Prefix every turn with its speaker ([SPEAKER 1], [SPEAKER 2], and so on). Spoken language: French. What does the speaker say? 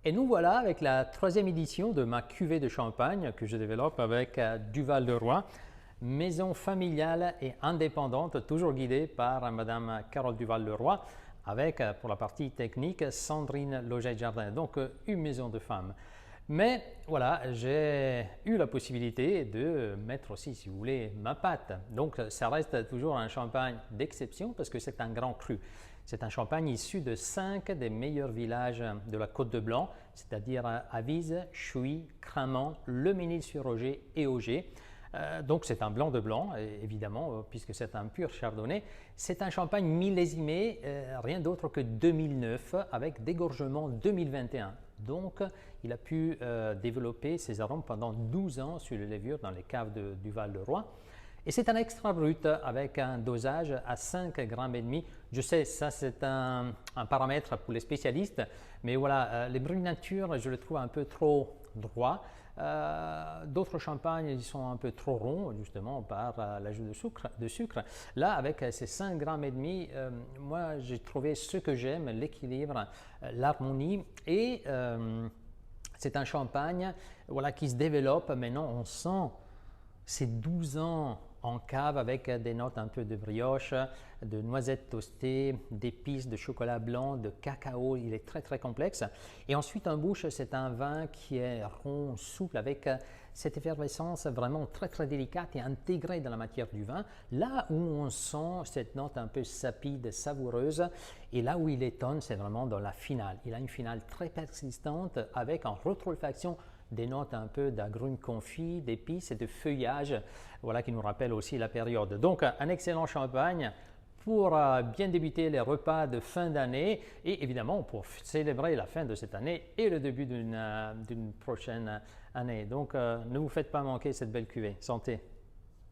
[SPEAKER 1] Et nous voilà avec la troisième édition de ma cuvée de champagne que je développe avec Duval-Leroy, maison familiale et indépendante, toujours guidée par Madame Carole Duval-Leroy, avec pour la partie technique Sandrine Loget-Jardin, donc une maison de femmes. Mais voilà, j'ai eu la possibilité de mettre aussi, si vous voulez, ma patte. Donc ça reste toujours un champagne d'exception parce que c'est un grand cru. C'est un champagne issu de 5 des meilleurs villages de la Côte de Blanc, c'est-à-dire Avise, Chouy, Cramant, Le Mesnil-sur-Roger et Auger. Donc c'est un blanc de blanc, évidemment, puisque c'est un pur chardonnay. C'est un champagne millésimé, rien d'autre que 2009, avec dégorgement 2021. Donc il a pu développer ses arômes pendant 12 ans sur les levures dans les caves de Duval-Leroy. Et c'est un extra brut avec un dosage à 5,5 grammes. Je sais, ça c'est un paramètre pour les spécialistes, mais voilà, les bruns nature, je le trouve un peu trop droit. D'autres champagnes, ils sont un peu trop ronds, justement, par l'ajout de sucre. Là, avec ces 5,5 grammes, moi j'ai trouvé ce que j'aime, l'équilibre, l'harmonie et c'est un champagne voilà, qui se développe. Maintenant, on sent ces 12 ans en cave avec des notes un peu de brioche, de noisettes toastées, d'épices, de chocolat blanc, de cacao. Il est très très complexe. Et ensuite en bouche, c'est un vin qui est rond, souple, avec cette effervescence vraiment très très délicate et intégrée dans la matière du vin. Là où on sent cette note un peu sapide, savoureuse, et là où il étonne, c'est vraiment dans la finale. Il a une finale très persistante avec en rétroolfaction des notes un peu d'agrumes confits, d'épices et de feuillage, voilà, qui nous rappellent aussi la période. Donc un excellent champagne pour bien débuter les repas de fin d'année et évidemment pour célébrer la fin de cette année et le début d'une prochaine année. Donc ne vous faites pas manquer cette belle cuvée. Santé!